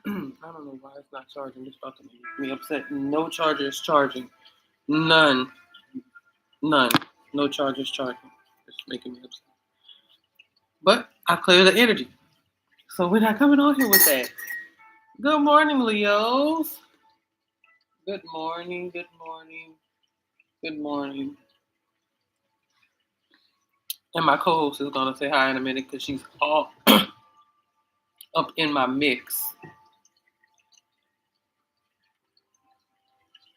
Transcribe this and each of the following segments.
I don't know why it's not charging. It's about to make me upset. No charger is charging. None. None. No charger is charging. It's making me upset. But I clear the energy. So we're not coming on here with that. Good morning, Leos. Good morning. Good morning. Good morning. And my co-host is gonna say hi in a minute because she's all up in my mix.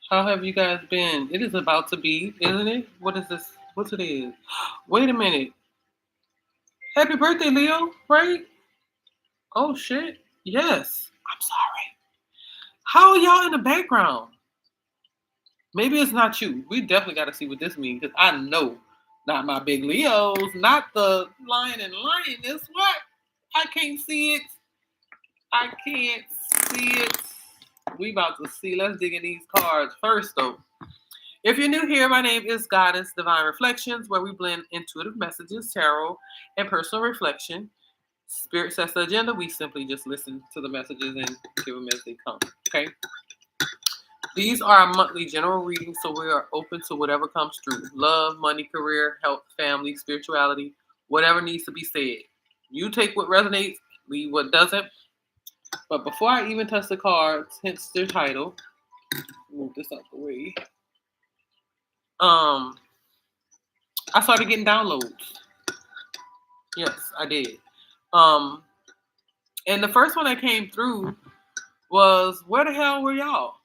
How have you guys been? It is about to be, isn't it? What is this? What's it is? Wait a minute. Happy birthday, Leo, right? Oh shit. Yes. I'm sorry. How are y'all in the background? Maybe it's not you. We definitely got to see what this means because I know not my big Leos, not the lion and lioness. What? I can't see it. I can't see it. We about to see. Let's dig in these cards first, though. If you're new here, my name is Goddess Divine Reflections, where we blend intuitive messages, tarot, and personal reflection. Spirit sets the agenda. We simply just listen to the messages and give them as they come. Okay. These are our monthly general readings, so we are open to whatever comes through. Love, money, career, health, family, spirituality, whatever needs to be said. You take what resonates, leave what doesn't. But before I even touch the cards, hence their title, move this out the way. I started getting downloads. Yes, I did. And the first one that came through was, where the hell were y'all?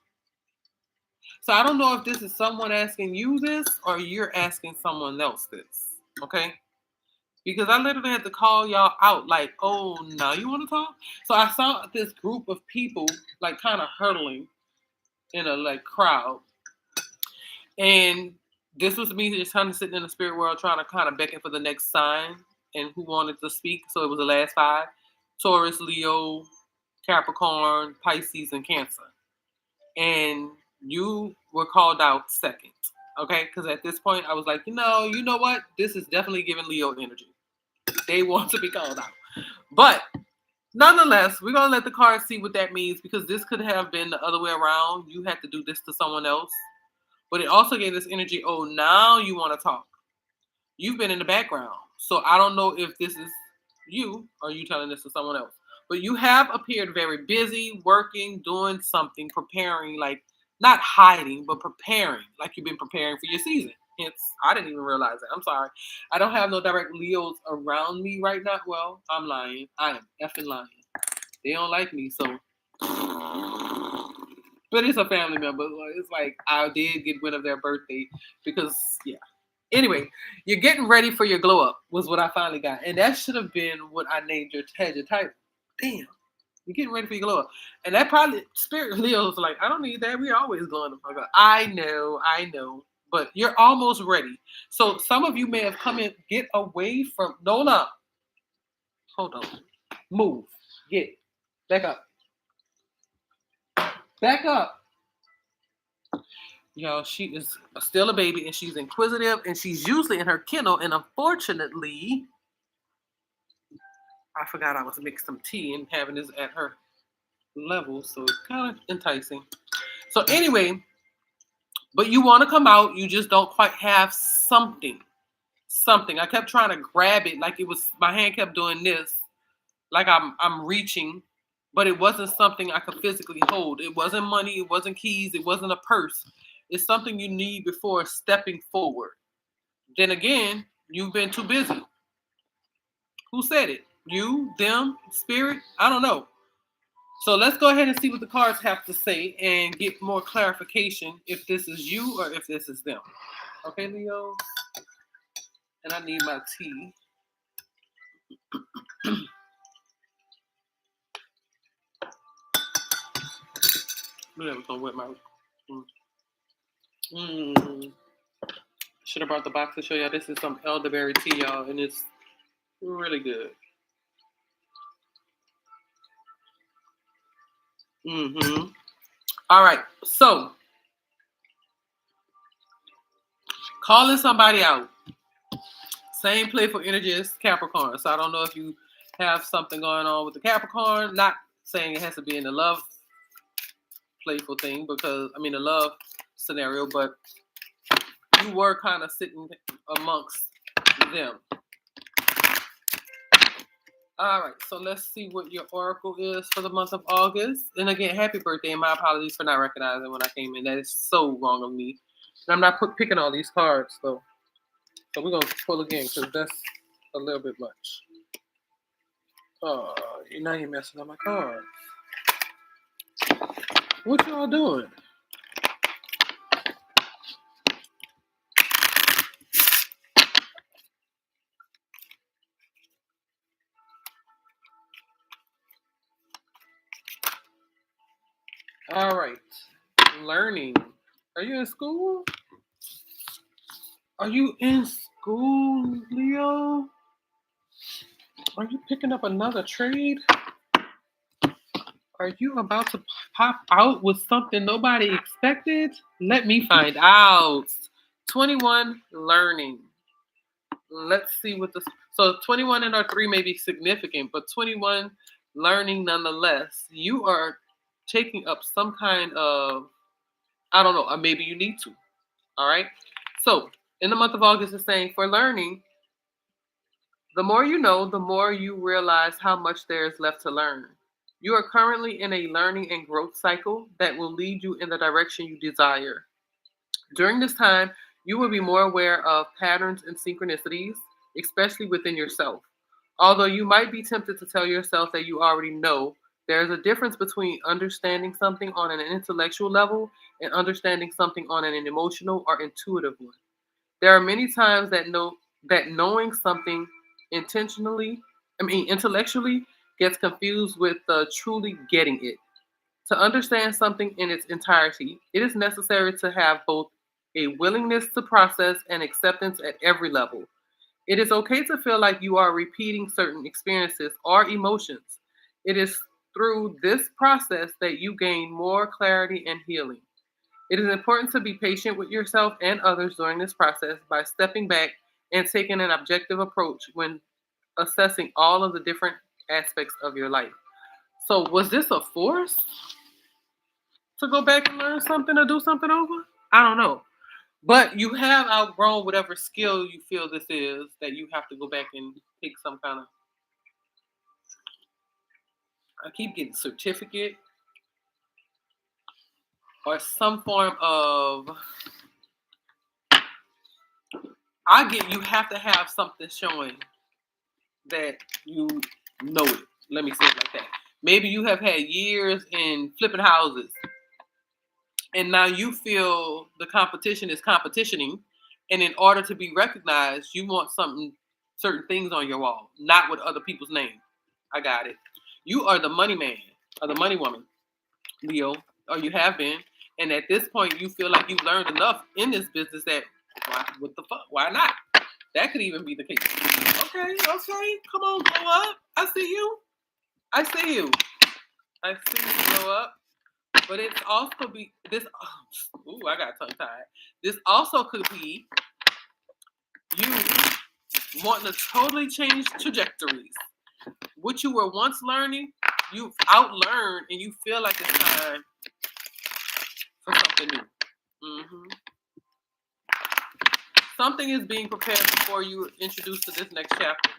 So I don't know if this is someone asking you this or you're asking someone else this, okay? Because I literally had to call y'all out like, oh, now you want to talk? So I saw this group of people like kind of huddling in a like crowd. And this was me just kind of sitting in the spirit world trying to kind of beckon for the next sign and who wanted to speak. So it was the last five: Taurus, Leo, Capricorn, Pisces, and Cancer. And you were called out second, okay? Because at this point, I was like, you know what? This is definitely giving Leo energy. They want to be called out. But nonetheless, we're going to let the cards see what that means because this could have been the other way around. You had to do this to someone else. But it also gave this energy, oh, now you want to talk. You've been in the background. So I don't know if this is you or you telling this to someone else. But you have appeared very busy, working, doing something, preparing, like not hiding, but preparing, like you've been preparing for your season. Hence, I didn't even realize that. I'm sorry. I don't have no direct Leos around me right now. Well, I'm lying. I am effing lying. They don't like me, so. But it's a family member. It's like I did get wind of their birthday because, yeah. Anyway, you're getting ready for your glow up was what I finally got. And that should have been what I named your title. Damn. You're getting ready for your glow up. And that probably, Spirit Leo was like, I don't need that. We're always glowing the fuck up. I know. But you're almost ready. So some of you may have come in, get away from, Nola. Hold on. Move. Get. Back up. Back up. Y'all, she is still a baby and she's inquisitive and she's usually in her kennel. And unfortunately, I forgot I was making some tea and having this at her level. So it's kind of enticing. So anyway, but you want to come out. You just don't quite have something. I kept trying to grab it like it was, my hand kept doing this. Like I'm reaching. But it wasn't something I could physically hold. It wasn't money. It wasn't keys. It wasn't a purse. It's something you need before stepping forward. Then again, you've been too busy. Who said it? You, them, spirit? I don't know. So let's go ahead and see what the cards have to say and get more clarification if this is you or if this is them. Okay, Leo? And I need my tea. I was gonna wet my. Should have brought the box to show y'all. This is some elderberry tea, y'all, and it's really good. All right, so calling somebody out. Same playful energy as Capricorn. So I don't know if you have something going on with the Capricorn. Not saying it has to be in the love playful thing because I mean the love scenario, but you were kind of sitting amongst them. All right, so let's see what your oracle is for the month of August. And again, happy birthday, and my apologies for not recognizing when I came in. That is so wrong of me. And I'm not picking all these cards, though. So we're going to pull again because that's a little bit much. Oh, now you're messing up my cards. What y'all doing? All right. Learning. Are you in school? Are you in school, Leo? Are you picking up another trade? Are you about to pop out with something nobody expected? Let me find out. 21 learning. Let's see what this. So 21 and our 3 may be significant, but 21 learning nonetheless. You are taking up some kind of, I don't know, or maybe you need to. All right. So in the month of August, it's saying for learning, the more you know, the more you realize how much there is left to learn. You are currently in a learning and growth cycle that will lead you in the direction you desire. During this time, you will be more aware of patterns and synchronicities, especially within yourself. Although you might be tempted to tell yourself that you already know, there is a difference between understanding something on an intellectual level and understanding something on an emotional or intuitive one. There are many times that knowing something intellectually gets confused with truly getting it. To understand something in its entirety, it is necessary to have both a willingness to process and acceptance at every level. It is okay to feel like you are repeating certain experiences or emotions. It is through this process that you gain more clarity and healing. It is important to be patient with yourself and others during this process by stepping back and taking an objective approach when assessing all of the different aspects of your life. So, was this a force to go back and learn something or do something over? I don't know. But you have outgrown whatever skill you feel this is that you have to go back and take some kind of. I keep getting certificate or some form of. You have to have something showing that you know it. Let me say it like that. Maybe you have had years in flipping houses, and now you feel the competition is competitioning, and in order to be recognized, you want certain things on your wall, not with other people's name. I got it. You are the money man or the money woman, Leo, or you have been, and at this point, you feel like you've learned enough in this business that what the fuck? Why not? That could even be the case. Okay, come on, blow up. I see you. I see you. I see you blow up. But it's also be this. Ooh, I got tongue tied. This also could be you wanting to totally change trajectories. What you were once learning, you've outlearned, and you feel like it's time for something new. Something is being prepared before you introduced to this next chapter.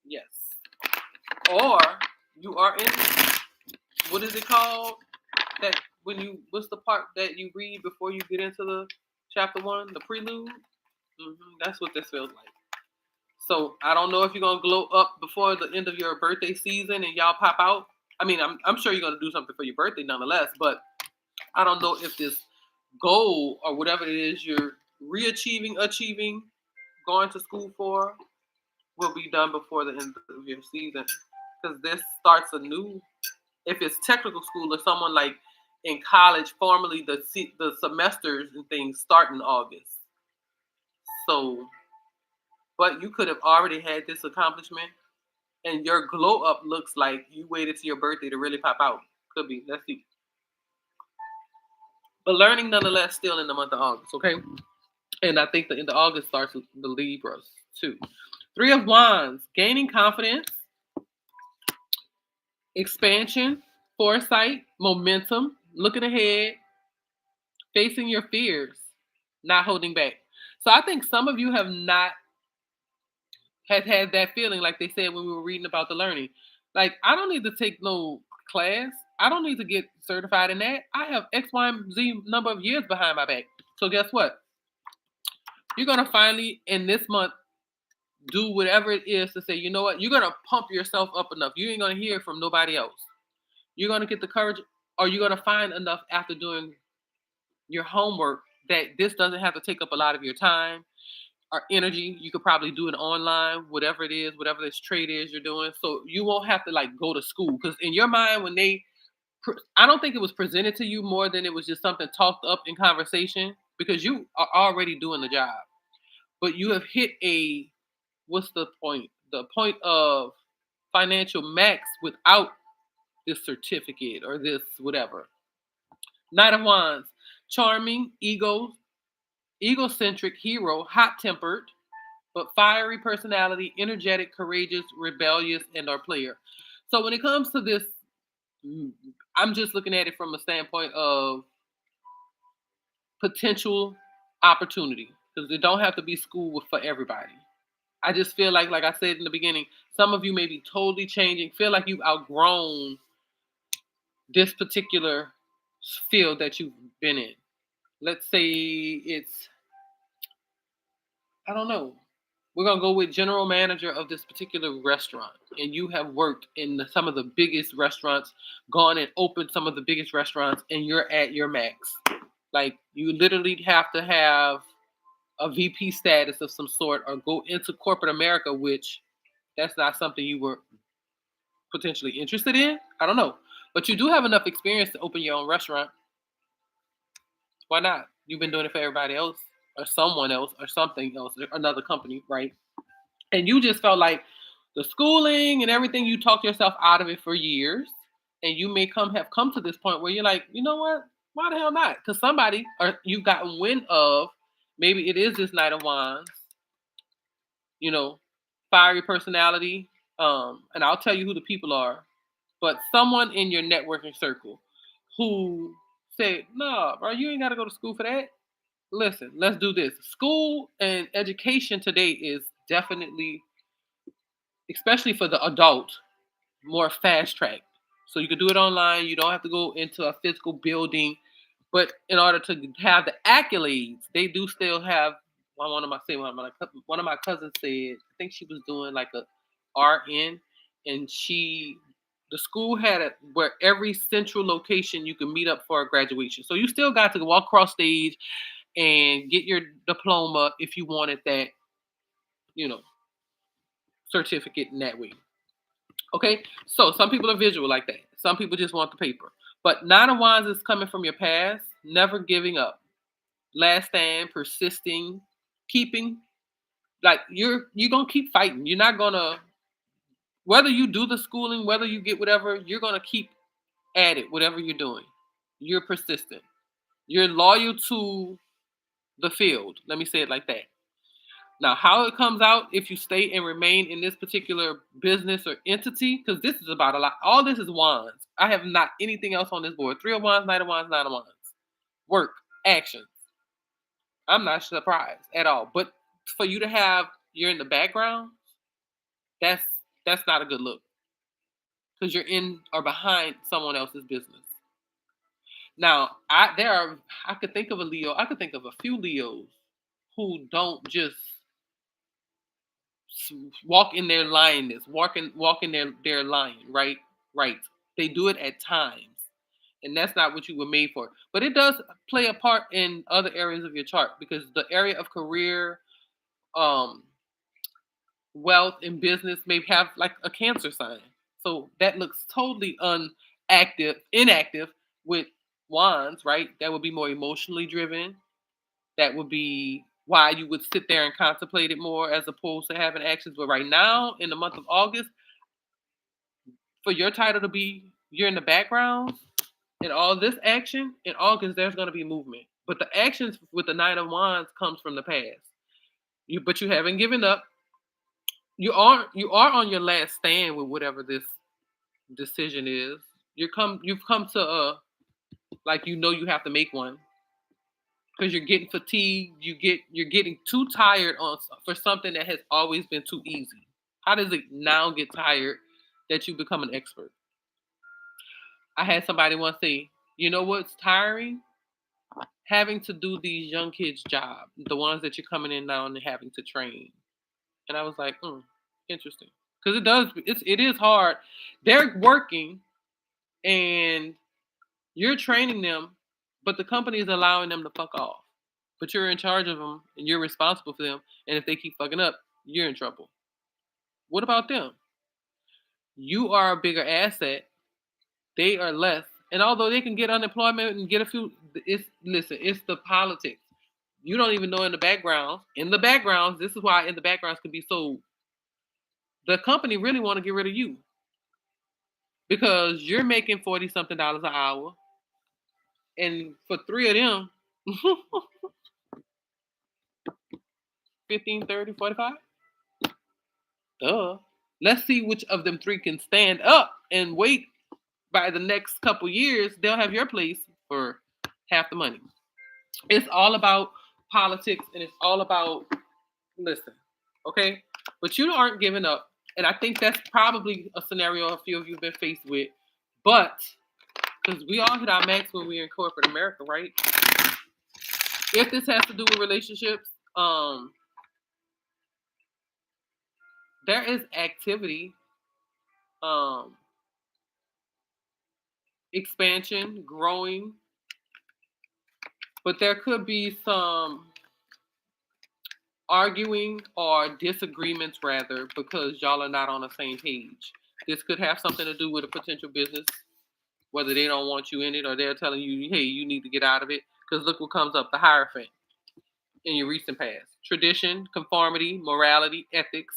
Yes. Or you are in, what is it called? That what's the part that you read before you get into the chapter 1, the prelude? That's what this feels like. So I don't know if you're gonna glow up before the end of your birthday season and y'all pop out. I mean, I'm sure you're gonna do something for your birthday nonetheless, but I don't know if this goal or whatever it is you're achieving, going to school for, will be done before the end of your season. Because this starts anew. If it's technical school or someone like in college, formally the semesters and things start in August. So, but you could have already had this accomplishment, and your glow up looks like you waited to your birthday to really pop out. Could be. Let's see. But learning nonetheless still in the month of August, okay? And I think the end of August starts with the Libras too. 3 of Wands, gaining confidence expansion, foresight, momentum, looking ahead, facing your fears, not holding back. So I think some of you have not had that feeling, like they said when we were reading about the learning. Like, I don't need to take no class. I don't need to get certified in that. I have X, Y, and Z number of years behind my back. So guess what? You're gonna finally in this month do whatever it is to say, you know what, you're gonna pump yourself up enough. You ain't gonna hear from nobody else. You're gonna get the courage, or you're gonna find enough after doing your homework that this doesn't have to take up a lot of your time or energy. You could probably do it online, whatever it is, whatever this trade is you're doing. So you won't have to like go to school. Because in your mind, when I don't think it was presented to you more than it was just something talked up in conversation, because you are already doing the job. But you have hit what's the point? The point of financial max without this certificate or this whatever. Knight of Wands, charming, egocentric hero, hot tempered, but fiery personality, energetic, courageous, rebellious, and our player. So when it comes to this, I'm just looking at it from a standpoint of potential opportunity, because it don't have to be school for everybody. I just feel like I said in the beginning, some of you may be totally changing, feel like you've outgrown this particular field that you've been in. Let's say it's, I don't know. We're gonna go with general manager of this particular restaurant, and you have worked in some of the biggest restaurants, gone and opened some of the biggest restaurants, and you're at your max. Like, you literally have to have a VP status of some sort, or go into corporate America, which that's not something you were potentially interested in. I don't know, but you do have enough experience to open your own restaurant. Why not? You've been doing it for everybody else, or someone else, or something else, or another company, right? And you just felt like the schooling and everything, you talked yourself out of it for years, and you may have come to this point where you're like, you know what? Why the hell not? Because somebody, or you've gotten wind of, maybe it is this Knight of Wands, you know, fiery personality. And I'll tell you who the people are, but someone in your networking circle who said, no, bro, you ain't got to go to school for that. Listen, let's do this. School and education today is definitely, especially for the adult, more fast track. So you can do it online. You don't have to go into a physical building. But in order to have the accolades, they do still have. Well, one of my cousins said, I think she was doing like a RN, and the school had it where every central location you can meet up for a graduation. So you still got to walk across stage and get your diploma if you wanted that, you know, certificate in that way. Okay, so some people are visual like that. Some people just want the paper. But Nine of Wands is coming from your past, never giving up, last stand, persisting, keeping. Like, you're gonna keep fighting. You're not gonna, whether you do the schooling, whether you get whatever, you're gonna keep at it. Whatever you're doing, you're persistent. You're loyal to the field. Let me say it like that. Now, how it comes out if you stay and remain in this particular business or entity, because this is about a lot. All this is wands. I have not anything else on this board. Three of Wands, Knight of Wands, Nine of Wands. Work, action. I'm not surprised at all. But for you to have, you're in the background, that's not a good look, because you're in or behind someone else's business. Now, I could think of a Leo. I could think of a few Leos who don't just walk in their lioness, walk in their lion, right? Right. They do it at times. And that's not what you were made for. But it does play a part in other areas of your chart, because the area of career, um, wealth, and business may have like a Cancer sign. So that looks totally inactive with wands, right? That would be more emotionally driven. That would be why you would sit there and contemplate it more as opposed to having actions. But right now, in the month of August, for your title to be, you're in the background in all this action, in August, there's going to be movement. But the actions with the Nine of Wands comes from the past. But you haven't given up. You are on your last stand with whatever this decision is. You've come to a, like, you have to make one because you're getting fatigued. You're getting too tired for something that has always been too easy. How does it now get tired that you become an expert? I had somebody once say, you know what's tiring? Having to do these young kids' job, the ones that you're coming in now and having to train. And I was like, interesting. Because it is hard. They're working and you're training them, but the company is allowing them to fuck off. But you're in charge of them and you're responsible for them. And if they keep fucking up, you're in trouble. What about them? You are a bigger asset. They are less. And although they can get unemployment and get a few, it's the politics. You don't even know in the background. In the backgrounds, this is why in the backgrounds can be so. The company really want to get rid of you because you're making 40 something dollars an hour, and for three of them, 15, 30, 45. Duh. Let's see which of them three can stand up and wait. By the next couple years, they'll have your place for half the money. It's all about politics and it's all about, listen, okay? But you aren't giving up. And I think that's probably a scenario a few of you have been faced with. But, because we all hit our max when we're in corporate America, right? If this has to do with relationships, there is activity, expansion, growing, but there could be some arguing or disagreements rather because y'all are not on the same page. This could have something to do with a potential business, whether they don't want you in it or they're telling you, hey, you need to get out of it. Because look what comes up, the Hierophant in your recent past. Tradition, conformity, morality, ethics,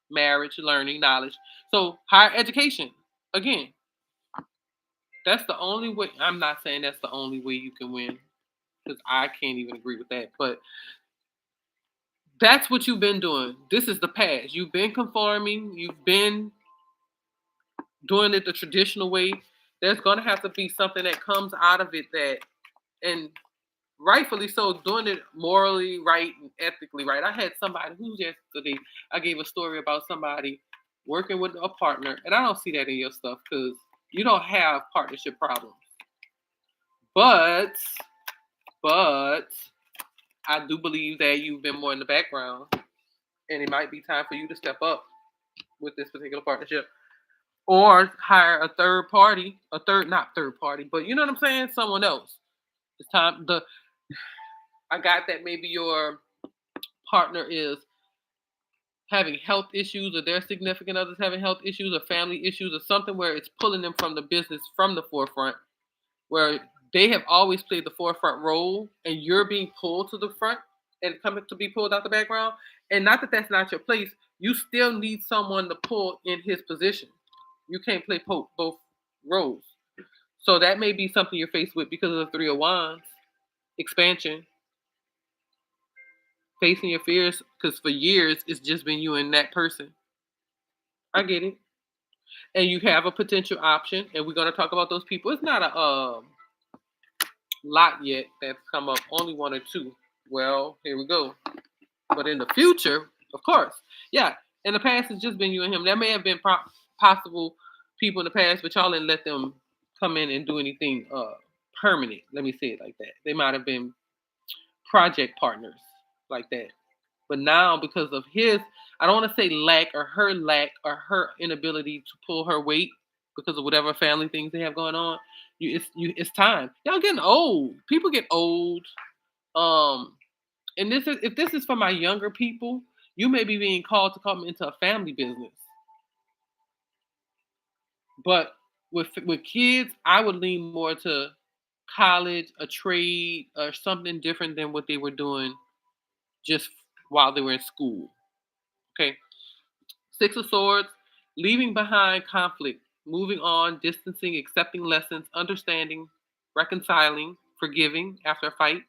marriage, learning, knowledge. So higher education, again, that's the only way. I'm not saying that's the only way you can win because I can't even agree with that. But that's what you've been doing. This is the past. You've been conforming. You've been doing it the traditional way. There's going to have to be something that comes out of it that, and rightfully so, doing it morally right and ethically right. I had somebody who's yesterday, I gave a story about somebody working with a partner, and I don't see that in your stuff because you don't have partnership problems. But I do believe that you've been more in the background, and it might be time for you to step up with this particular partnership, or hire a third party, not third party, but you know what I'm saying, someone else. It's time. I got that maybe your partner is having health issues, or their significant others having health issues, or family issues, or something where it's pulling them from the business from the forefront, where they have always played the forefront role and you're being pulled to the front and coming to be pulled out the background. And not that that's not your place, you still need someone to pull in his position. You can't play both roles. So that may be something you're faced with because of the Three of Wands, expansion, facing your fears, because for years it's just been you and that person. I get it. And you have a potential option, and we're going to talk about those people. It's not a lot yet that's come up, only one or two. Well, here we go. But in the future, of course, yeah. In the past, it's just been you and him. There may have been possible people in the past, but y'all didn't let them come in and do anything permanent. Let me say it like that. They might have been project partners like that. But now, because of his, I don't want to say lack or her inability to pull her weight because of whatever family things they have going on, it's time. Y'all getting old. People get old. And if this is for my younger people, you may be being called to come into a family business. But with kids, I would lean more to college, a trade, or something different than what they were doing just while they were in school. Okay. Six of Swords, leaving behind conflict, moving on, distancing, accepting lessons, understanding, reconciling, forgiving after a fight,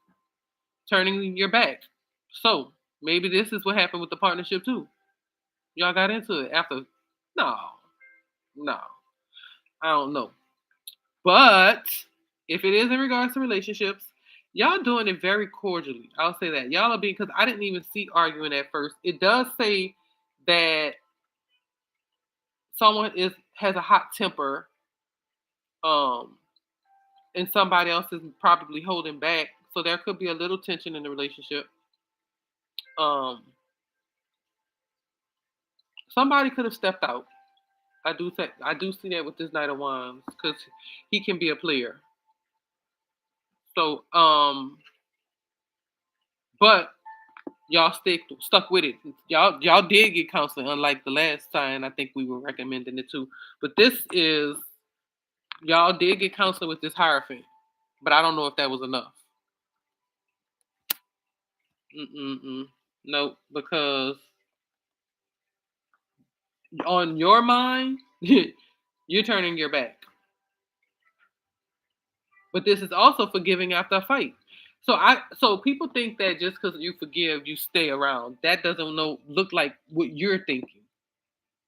turning your back. So maybe this is what happened with the partnership too. Y'all got into it after. No, no. I don't know. But if it is in regards to relationships, y'all doing it very cordially. I'll say that. Y'all are being, because I didn't even see arguing at first. It does say that someone has a hot temper, um, and somebody else is probably holding back. So there could be a little tension in the relationship. Um, Somebody could have stepped out. I do see that with this Knight of Wands because he can be a player. So but y'all stuck with it. Y'all did get counseling, unlike the last time. I think we were recommending it too. But this is y'all did get counseling with this Hierophant, but I don't know if that was enough. Mm-mm-mm. Nope, because on your mind, you're turning your back. But this is also forgiving after a fight. So people think that just because you forgive, you stay around. That doesn't look like what you're thinking.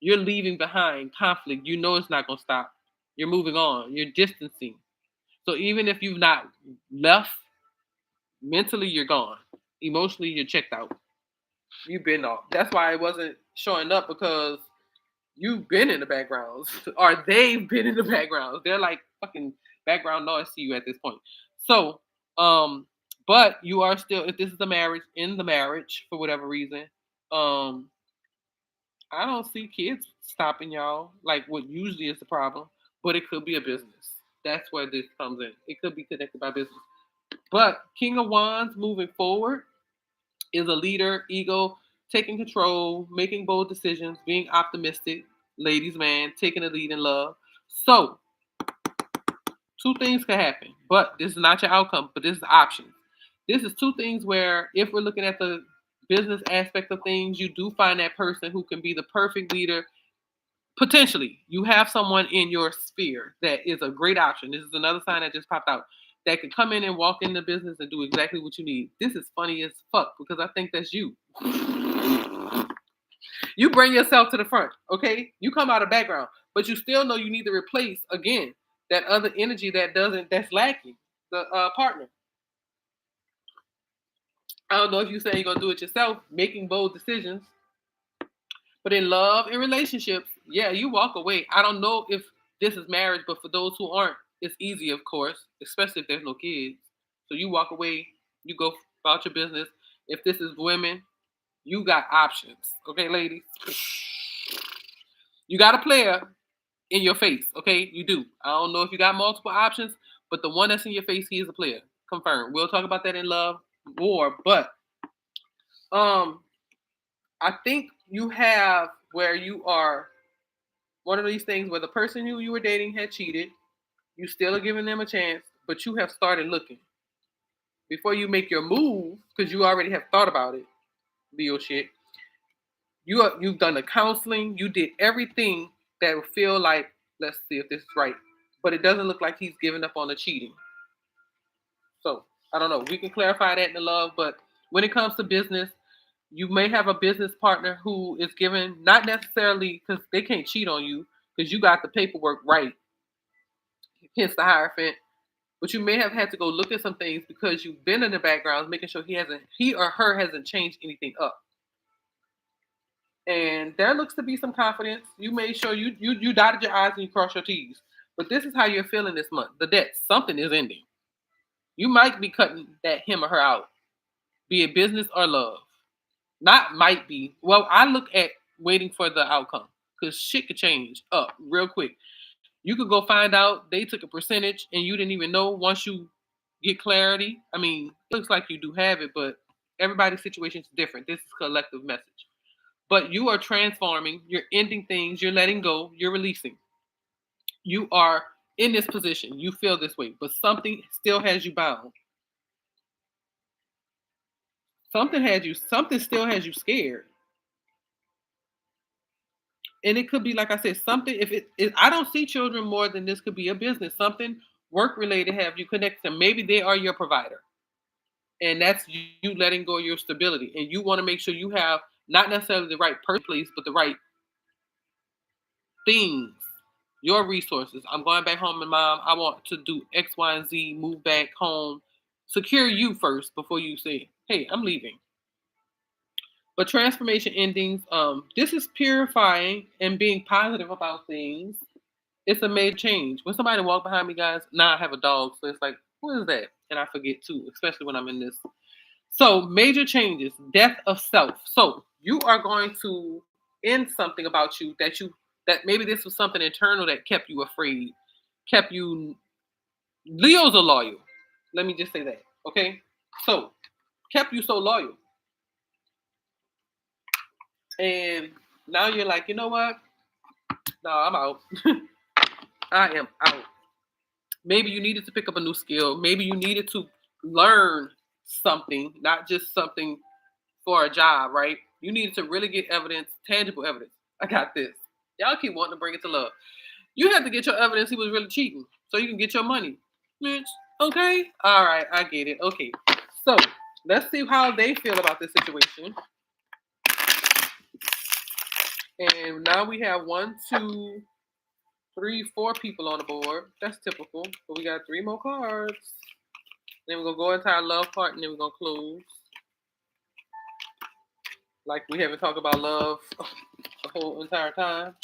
You're leaving behind conflict. You know it's not gonna stop. You're moving on. You're distancing. So even if you've not left, mentally you're gone. Emotionally you're checked out. You've been off. That's why it wasn't showing up, because you've been in the backgrounds, or they've been in the backgrounds. They're like fucking background noise to you at this point. So, but you are still, if this is a marriage, in the marriage for whatever reason, um, I don't see kids stopping y'all like what usually is the problem, but it could be a business. That's where this comes in. It could be connected by business. But King of Wands moving forward is a leader, ego, taking control, making bold decisions, being optimistic, ladies' man, taking the lead in love. So, two things can happen, but this is not your outcome, but this is options. This is two things where, if we're looking at the business aspect of things, you do find that person who can be the perfect leader. Potentially, you have someone in your sphere that is a great option. This is another sign that just popped out, that can come in and walk in the business and do exactly what you need. This is funny as fuck because I think that's you. You bring yourself to the front, okay? You come out of background, but you still know you need to replace again that other energy that's lacking, the partner. I don't know if you say you're gonna do it yourself, making bold decisions, but in love and relationships, yeah, you walk away. I don't know if this is marriage, but for those who aren't, it's easy, of course, especially if there's no kids. So you walk away, you go about your business. If this is women, you got options. Okay, ladies? You got a player in your face, okay? You do. I don't know if you got multiple options, but the one that's in your face, he is a player. Confirmed. We'll talk about that in love more, but um I think you have where you are one of these things where the person who you were dating had cheated. You still are giving them a chance, but you have started looking before you make your move because you already have thought about it. Leo shit. You've done the counseling. You did everything that would feel like, let's see if this is right, but it doesn't look like he's giving up on the cheating. So I don't know. We can clarify that in the love, but when it comes to business, you may have a business partner who is given, not necessarily because they can't cheat on you because you got the paperwork right, hence the Hierophant. But you may have had to go look at some things because you've been in the background, making sure he or her hasn't changed anything up. And there looks to be some confidence. You made sure you dotted your I's and you crossed your T's. But this is how you're feeling this month. The debt, something is ending. You might be cutting that him or her out, be it business or love. Not might be. Well, I look at waiting for the outcome because shit could change up real quick. You could go find out they took a percentage and you didn't even know once you get clarity. I mean, it looks like you do have it, but everybody's situation is different. This is collective message. But you are transforming, you're ending things, you're letting go, you're releasing. You are in this position. You feel this way, but something still has you bound. Something still has you scared. And it could be, like I said, something. If I don't see children more than this, could be a business, something work related, have you connect them. Maybe they are your provider, and that's you letting go of your stability, and you want to make sure you have not necessarily the right place, but the right things. your resources. I'm going back home, and mom, I want to do X, Y, and Z, move back home. Secure you first before you say, hey, I'm leaving. But transformation endings, this is purifying and being positive about things. It's a major change. When somebody walk behind me, guys, now I have a dog, so it's like, what is that? And I forget too, especially when I'm in this. So major changes, death of self. So you are going to end something about you that maybe this was something internal that kept you afraid, kept you. Leos are loyal. Let me just say that. Okay. So kept you so loyal. And now you're like, you know what? No, I'm out. I am out. Maybe you needed to pick up a new skill. Maybe you needed to learn something, not just something for a job, right? You needed to really get evidence, tangible evidence. I got this. Y'all keep wanting to bring it to love. You have to get your evidence he was really cheating so you can get your money. Bitch, okay? All right, I get it. Okay. So let's see how they feel about this situation. And now we have 1, 2, 3, 4 people on the board. That's typical. But we got 3 more cards. Then we're gonna go into our love part, and then we're gonna close. Like we haven't talked about love the whole entire time.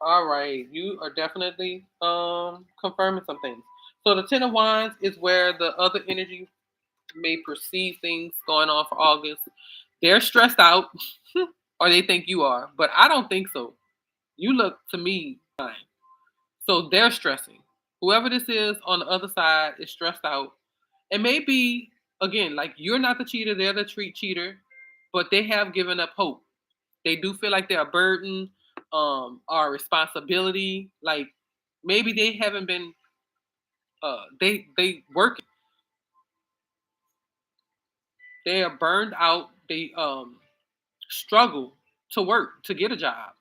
All right, you are definitely confirming some things. So the Ten of Wands is where the other energy may perceive things going on for August. They're stressed out, or they think you are, but I don't think so. You look to me fine. So they're stressing. Whoever this is on the other side is stressed out. And maybe, again, like you're not the cheater, they're the cheater, but they have given up hope. They do feel like they're a burden, or a responsibility. Like maybe they haven't been they work, they are burned out, they struggle to work, to get a job.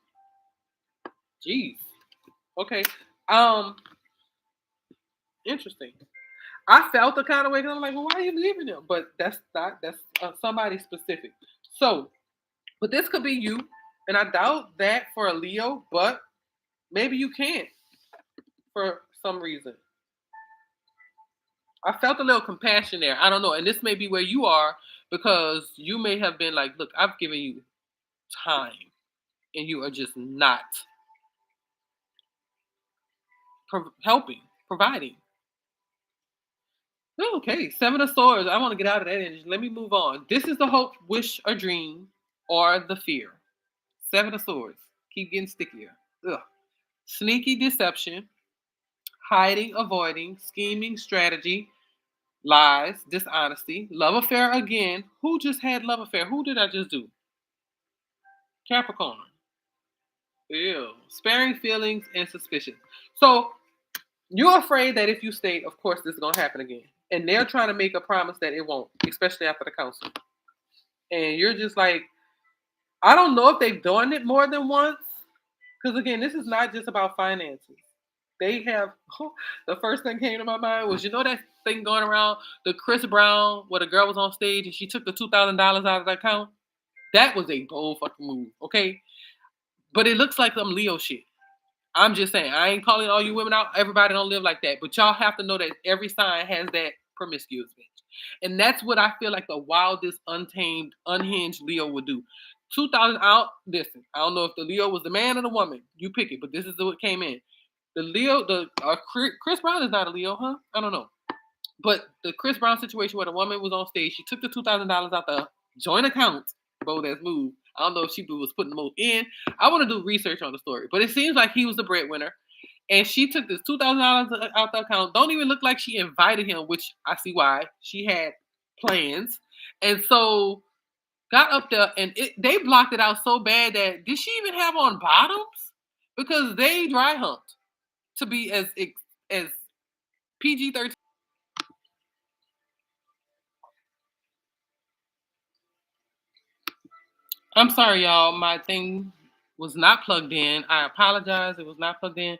Jeez. Okay. Um, interesting. I felt the kind of way because I'm like, well, why are you leaving them? But that's somebody specific. So, but this could be you, and I doubt that for a Leo, but maybe you can't for some reason. I felt a little compassion there. I don't know, and this may be where you are because you may have been like, look, I've given you time, and you are just not helping, providing. Okay, Seven of Swords. I want to get out of that energy. Let me move on. This is the hope, wish, or dream, or the fear. Seven of Swords. Keep getting stickier. Ugh. Sneaky deception, hiding, avoiding, scheming, strategy, lies, dishonesty, love affair again. Who just had love affair? Who did I just do? Capricorn. Ew. Sparing feelings and suspicion. So you're afraid that if you stay, of course, this is gonna happen again. And they're trying to make a promise that it won't, especially after the council. And you're just like, I don't know if they've done it more than once. Because again, this is not just about finances. They have the first thing came to my mind was, you know, that thing going around, the Chris Brown where the girl was on stage and she took the $2,000 out of the account. That was a bold fucking move, okay? But it looks like some Leo shit. I'm just saying, I ain't calling all you women out. Everybody don't live like that. But y'all have to know that every sign has that promiscuous bitch. And that's what I feel like the wildest, untamed, unhinged Leo would do. 2000 out. Listen, I don't know if the Leo was the man or the woman. You pick it, but this is what came in. The Leo, Chris Brown is not a Leo, huh? I don't know. But the Chris Brown situation where the woman was on stage, she took the $2,000 out the joint account. Bold ass move. I don't know if she was putting the most in. I want to do research on the story, but it seems like he was the breadwinner, and she took this $2,000 out the account. Don't even look like she invited him, which I see why. She had plans, and so got up there, and they blocked it out so bad that did she even have on bottoms? Because they dry humped to be as PG-13. I'm sorry, y'all. My thing was not plugged in. I apologize. It was not plugged in,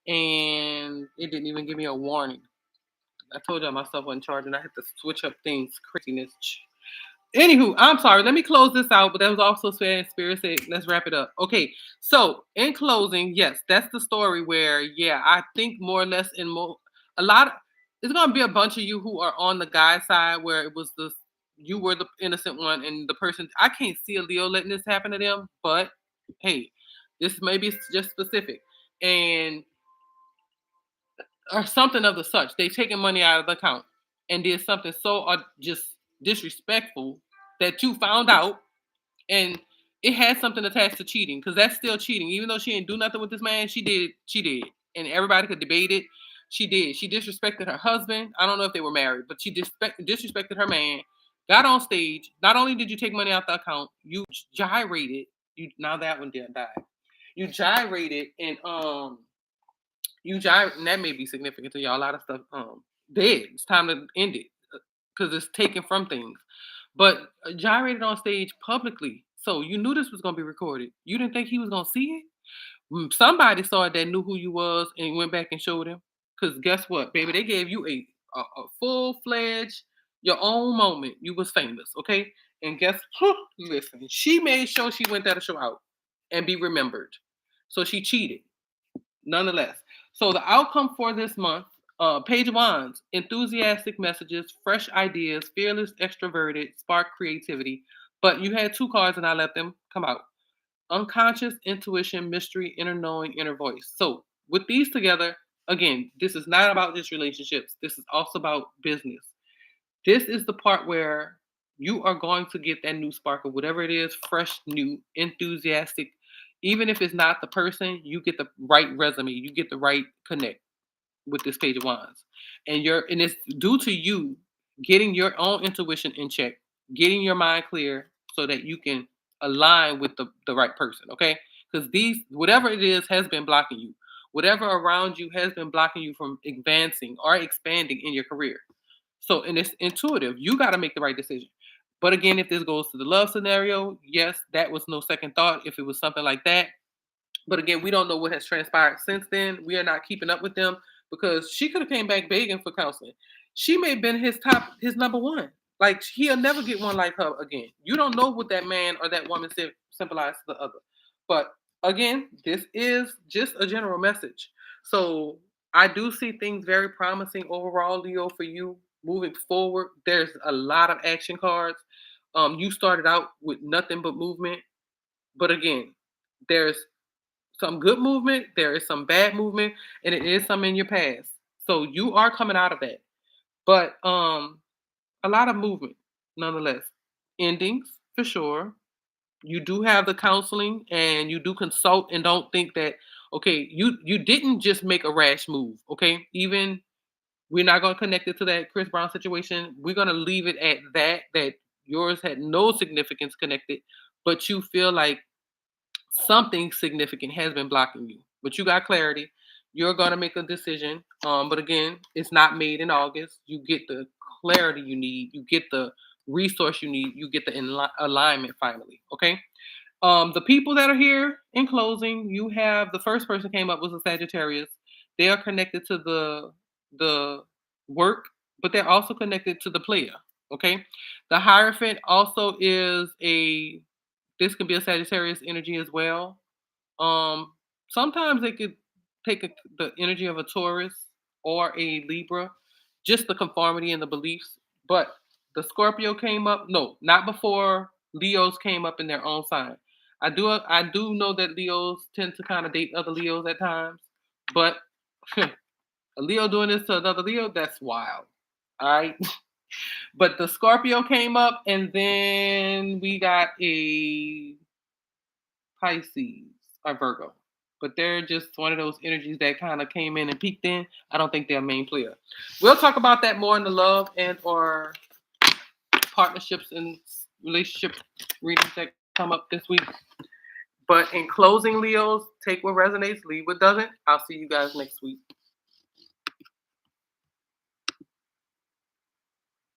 and it didn't even give me a warning. I told y'all my stuff wasn't charging. I had to switch up things. Craziness. Anywho, I'm sorry. Let me close this out. But that was also said in spirit. Said, let's wrap it up. Okay. So in closing, yes, that's the story where, yeah, I think more or less in more a lot. It's gonna be a bunch of you who are on the guy side where it was the you were the innocent one and the person. I can't see a Leo letting this happen to them, but hey, this maybe it's just specific and or something of the such. They taking money out of the account and did something so just disrespectful that you found out and it had something attached to cheating because that's still cheating. Even though she didn't do nothing with this man, she did. She did, and everybody could debate it. She did. She disrespected her husband. I don't know if they were married, but she disrespected her man. Got on stage. Not only did you take money out the account, you gyrated. You now that one did die. You gyrated and and that may be significant to y'all. A lot of stuff dead. It's time to end it because it's taken from things. But gyrated on stage publicly, so you knew this was gonna be recorded. You didn't think he was gonna see it. Somebody saw it that knew who you was and went back and showed him. Cause guess what, baby? They gave you a full fledged your own moment. You was famous, okay? And guess, listen, she made sure she went there to show out and be remembered. So she cheated nonetheless. So the outcome for this month, Page of Wands, enthusiastic messages, fresh ideas, fearless, extroverted, spark creativity. But you had two cards and I let them come out. Unconscious, intuition, mystery, inner knowing, inner voice. So with these together, again, this is not about just relationships. This is also about business. This is the part where you are going to get that new spark of whatever it is, fresh, new, enthusiastic. Even if it's not the person, you get the right resume, you get the right connect with this Page of Wands. And it's due to you getting your own intuition in check, getting your mind clear so that you can align with the right person, okay? Because these whatever it is has been blocking you. Whatever around you has been blocking you from advancing or expanding in your career. So, and it's intuitive. You got to make the right decision. But again, if this goes to the love scenario, yes, that was no second thought. If it was something like that, but again, we don't know what has transpired since then. We are not keeping up with them because she could have came back begging for counseling. She may have been his number one. Like he'll never get one like her again. You don't know what that man or that woman symbolized to the other. But again, this is just a general message. So I do see things very promising overall, Leo, for you moving forward. There's a lot of action cards. You started out with nothing but movement, but again, there's some good movement, there is some bad movement, and it is some in your past. So you are coming out of that. But a lot of movement nonetheless. Endings for sure. You do have the counseling and you do consult and don't think that okay, you didn't just make a rash move, okay? Even we're not going to connect it to that Chris Brown situation. We're going to leave it at that yours had no significance connected, but you feel like something significant has been blocking you, but you got clarity. You're gonna make a decision. But again, it's not made in August. You get the clarity you need. You get the resource you need. You get the alignment finally. Okay. The people that are here in closing, you have the first person came up was a Sagittarius. They are connected to the work, but they're also connected to the player. Okay. The Hierophant also is a this can be a Sagittarius energy as well. Um, Sometimes they could take the energy of a Taurus or a Libra, just the conformity and the beliefs. But the Scorpio came up. No, not before Leos came up in their own sign. I do know that Leos tend to kind of date other Leos at times, but a Leo doing this to another Leo, that's wild. All right. But the Scorpio came up, and then we got a Pisces or Virgo. But they're just one of those energies that kind of came in and peaked in. I don't think they're a main player. We'll talk about that more in the love and or partnerships and relationship readings that come up this week. But in closing, Leos, take what resonates, leave what doesn't. I'll see you guys next week.